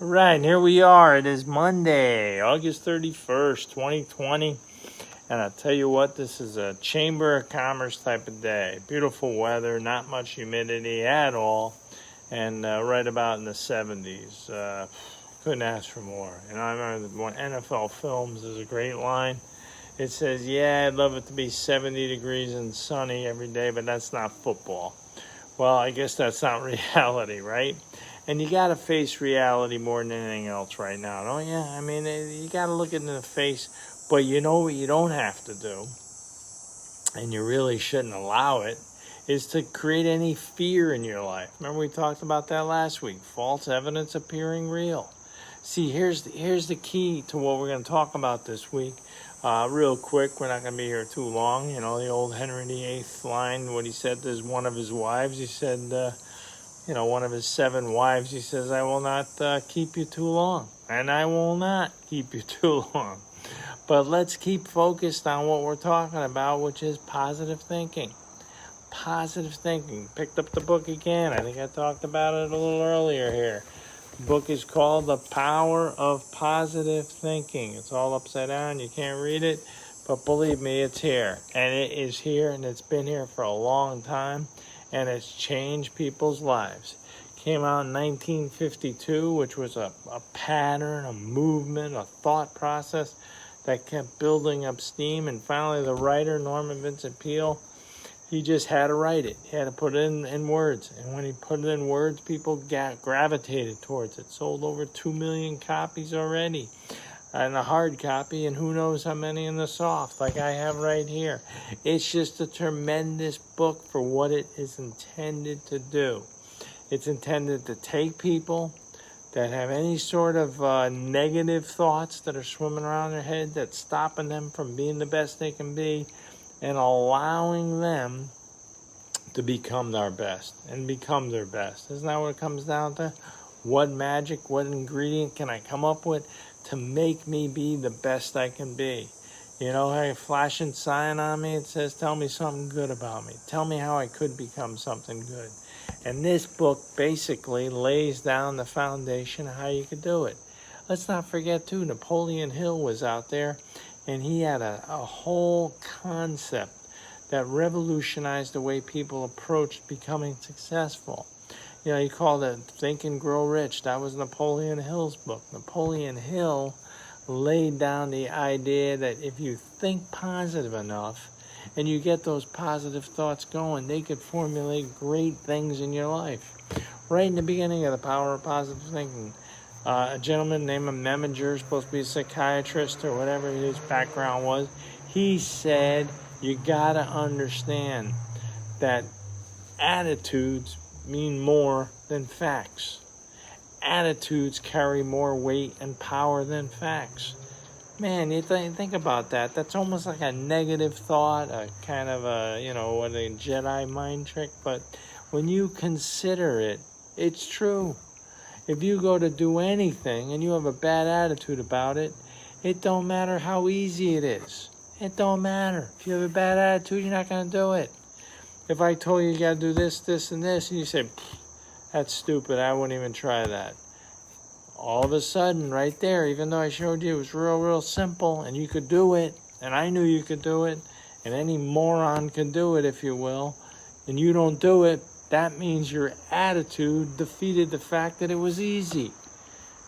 Right, and here we are. It is Monday, August 31st, 2020. And I'll tell you what, this is a Chamber of Commerce type of day. Beautiful weather, not much humidity at all, and right about in the 70s. Couldn't ask for more. And I remember when NFL Films is a great line. It says, yeah, I'd love it to be 70 degrees and sunny every day, but that's not football. Well, I guess that's not reality, right? And you got to face reality more than anything else right now, don't you? I mean, you got to look it in the face, but you know what you don't have to do, and you really shouldn't allow it, is to create any fear in your life. Remember we talked about that last week, false evidence appearing real. See, here's the key to what we're going to talk about this week. Real quick, we're not going to be here too long. You know, the old Henry VIII line, what he said to one of his wives, he said, one of his 7 wives, he says, I will not keep you too long. And I will not keep you too long. But let's keep focused on what we're talking about, which is positive thinking. Positive thinking. Picked up the book again. I think I talked about it a little earlier here. The book is called The Power of Positive Thinking. It's all upside down. You can't read it. But believe me, it's here. And it is here, and it's been here for a long time. And it's changed people's lives. Came out in 1952, which was a pattern, a movement, a thought process that kept building up steam. And finally, the writer, Norman Vincent Peale, he just had to write it. He had to put it in words. And when he put it in words, people gravitated towards it. Sold over 2 million copies already. And a hard copy, and who knows how many in the soft, like I have right here. It's just a tremendous book for what it is intended to do. It's intended to take people that have any sort of negative thoughts that are swimming around their head that's stopping them from being the best they can be, and allowing them to become their best and become their best. Isn't that what it comes down to? What magic, what ingredient can I come up with to make me be the best I can be? You know, I have a flashing sign on me. It says, tell me something good about me. Tell me how I could become something good. And this book basically lays down the foundation of how you could do it. Let's not forget, too, Napoleon Hill was out there, and he had a whole concept that revolutionized the way people approached becoming successful. You know, he called it Think and Grow Rich. That was Napoleon Hill's book. Napoleon Hill laid down the idea that if you think positive enough and you get those positive thoughts going, they could formulate great things in your life. Right in the beginning of The Power of Positive Thinking, a gentleman named Meminger, supposed to be a psychiatrist or whatever his background was, he said, you gotta understand that attitudes mean more than facts. Attitudes carry more weight and power than facts. Man, you think about that. That's almost like a negative thought, a kind of a Jedi mind trick. But when you consider it, it's true. If you go to do anything and you have a bad attitude about it, it don't matter how easy it is. It don't matter. If you have a bad attitude, you're not going to do it. If I told you got to do this, this, and this, and you say, that's stupid, I wouldn't even try that. All of a sudden, right there, even though I showed you it was real simple, and you could do it, and I knew you could do it, and any moron can do it, if you will, and you don't do it, that means your attitude defeated the fact that it was easy.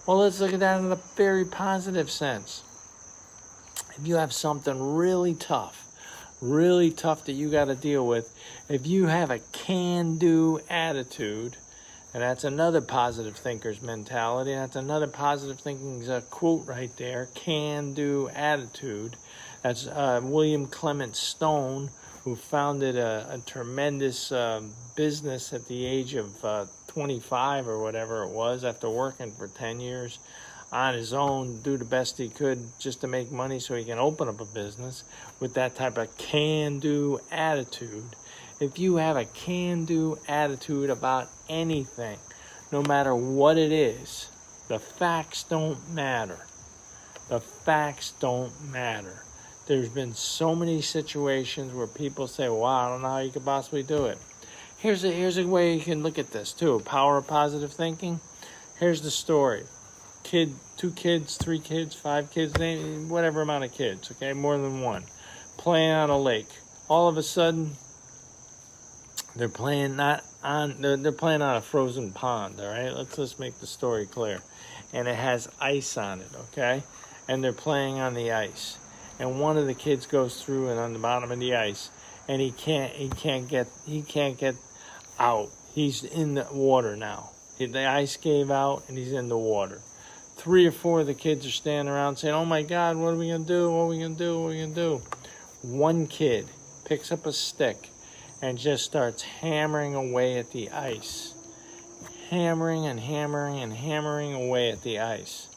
Well, let's look at that in a very positive sense. If you have something really tough that you got to deal with, if you have a can-do attitude, and that's another positive thinker's mentality, and that's another positive thinking's quote right there, can-do attitude. That's William Clement Stone, who founded a tremendous business at the age of 25 or whatever it was, after working for 10 years on his own, do the best he could just to make money so he can open up a business with that type of can-do attitude. If you have a can-do attitude about anything, no matter what it is, the facts don't matter. The facts don't matter. There's been so many situations where people say, wow, I don't know how you could possibly do it. Here's a way you can look at this too. Power of positive thinking. Here's the story. kid, 2 kids, 3 kids, 5 kids, whatever amount of kids, okay, more than one, playing on a lake. All of a sudden, they're playing they're playing on a frozen pond, all right? Let's just make the story clear. And it has ice on it, okay? And they're playing on the ice. And one of the kids goes through and on the bottom of the ice, and he can't get out. He's in the water now. The ice gave out, and he's in the water. 3 or 4 of the kids are standing around saying, "Oh my God, what are we gonna do? What are we gonna do? What are we gonna do?" One kid picks up a stick and just starts hammering away at the ice. Hammering and hammering and hammering away at the ice.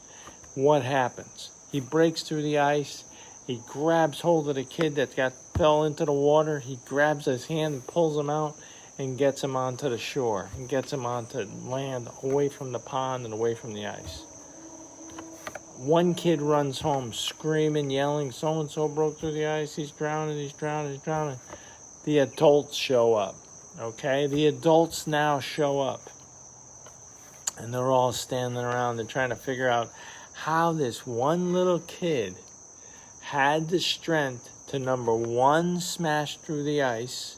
What happens? He breaks through the ice. He grabs hold of the kid that fell into the water. He grabs his hand and pulls him out and gets him onto the shore and gets him onto land, away from the pond and away from the ice. One kid runs home screaming, yelling, "So-and-so broke through the ice. He's drowning, he's drowning, he's drowning." The adults show up, okay? The adults now show up. And they're all standing around. They're trying to figure out how this one little kid had the strength to, number 1, smash through the ice,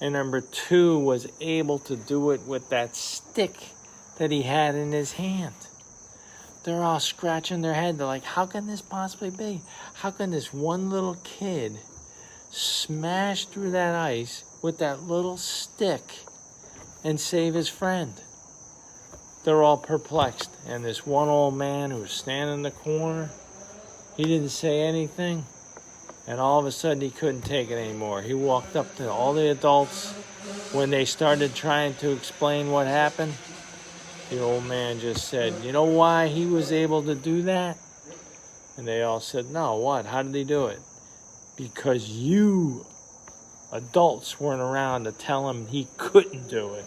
and number 2, was able to do it with that stick that he had in his hand. They're all scratching their head. They're like, how can this possibly be? How can this one little kid smash through that ice with that little stick and save his friend? They're all perplexed. And this one old man who was standing in the corner, he didn't say anything. And all of a sudden, he couldn't take it anymore. He walked up to all the adults. When they started trying to explain what happened, the old man just said, "You know why he was able to do that?" And they all said, "No, what? How did he do it?" "Because you adults weren't around to tell him he couldn't do it."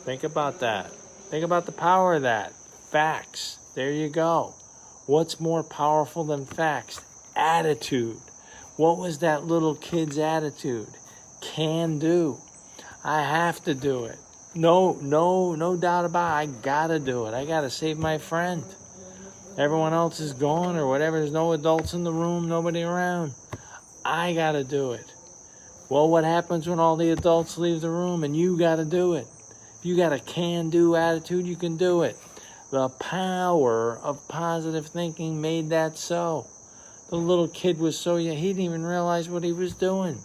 Think about that. Think about the power of that. Facts. There you go. What's more powerful than facts? Attitude. What was that little kid's attitude? Can do. I have to do it. No doubt about it. I gotta do it. I gotta save my friend. Everyone else is gone or whatever. There's no adults in the room, nobody around. I gotta do it. Well, what happens when all the adults leave the room and you gotta do it? If you got a can-do attitude, you can do it. The power of positive thinking made that so. The little kid was so young, he didn't even realize what he was doing.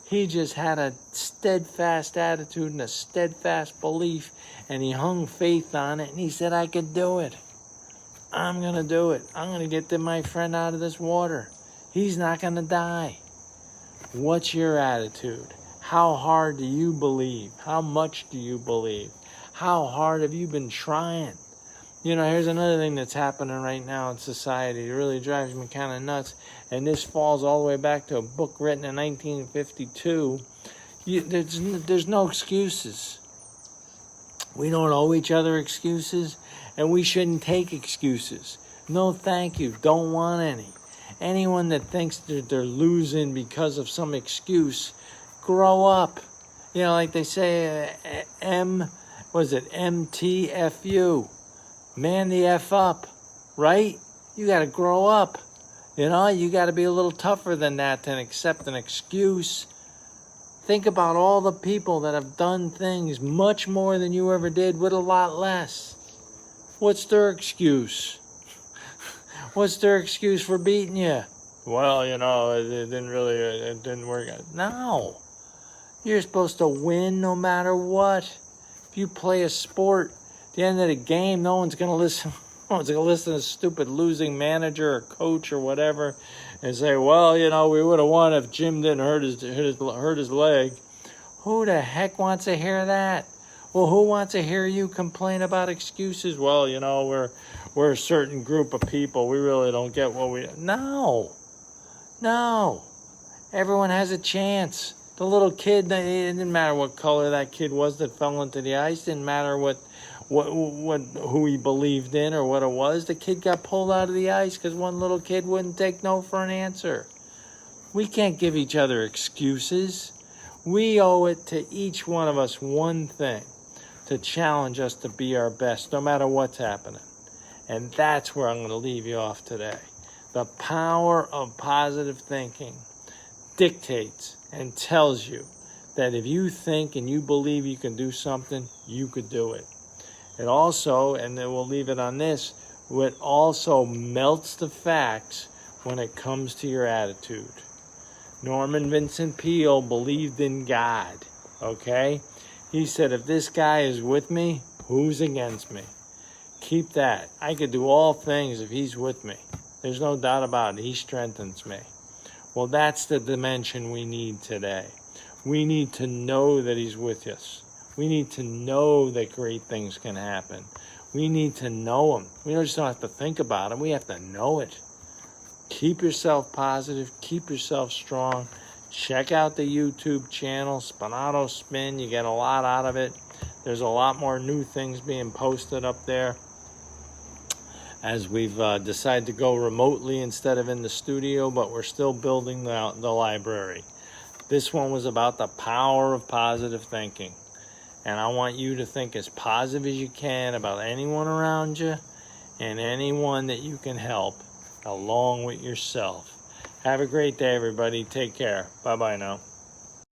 He just had a steadfast attitude and a steadfast belief, and he hung faith on it, and he said, "I could do it. I'm going to do it. I'm going to get my friend out of this water. He's not going to die." What's your attitude? How hard do you believe? How much do you believe? How hard have you been trying? You know, here's another thing that's happening right now in society. It really drives me kind of nuts. And this falls all the way back to a book written in 1952. There's no excuses. We don't owe each other excuses, and we shouldn't take excuses. No, thank you. Don't want any. Anyone that thinks that they're losing because of some excuse, grow up. You know, like they say, MTFU. Man the F up, right? You got to grow up. You know, you got to be a little tougher than that to accept an excuse. Think about all the people that have done things much more than you ever did with a lot less. What's their excuse? What's their excuse for beating you? Well, you know, it didn't work out. No. You're supposed to win no matter what. If you play a sport, at the end of the game, no one's going to listen. No one's going to listen to a stupid losing manager or coach or whatever and say, "Well, you know, we would have won if Jim didn't hurt his leg." Who the heck wants to hear that? Well, who wants to hear you complain about excuses? Well, you know, we're a certain group of people. We really don't get what we... No. Everyone has a chance. The little kid, it didn't matter what color that kid was that fell into the ice. It didn't matter who he believed in or what it was. The kid got pulled out of the ice because one little kid wouldn't take no for an answer. We can't give each other excuses. We owe it to each one of us one thing, to challenge us to be our best, no matter what's happening. And that's where I'm going to leave you off today. The power of positive thinking dictates and tells you that if you think and you believe you can do something, you could do it. It also, and then we'll leave it on this, it also melts the facts when it comes to your attitude. Norman Vincent Peale believed in God, okay? He said, if this guy is with me, who's against me? Keep that. I could do all things if he's with me. There's no doubt about it. He strengthens me. Well, that's the dimension we need today. We need to know that he's with us. We need to know that great things can happen. We need to know him. We just don't have to think about him. We have to know it. Keep yourself positive. Keep yourself strong. Check out the YouTube channel, Spinato Spin. You get a lot out of it. There's a lot more new things being posted up there as we've decided to go remotely instead of in the studio, but we're still building the library. This one was about the power of positive thinking. And I want you to think as positive as you can about anyone around you and anyone that you can help, along with yourself. Have a great day, everybody. Take care. Bye-bye now.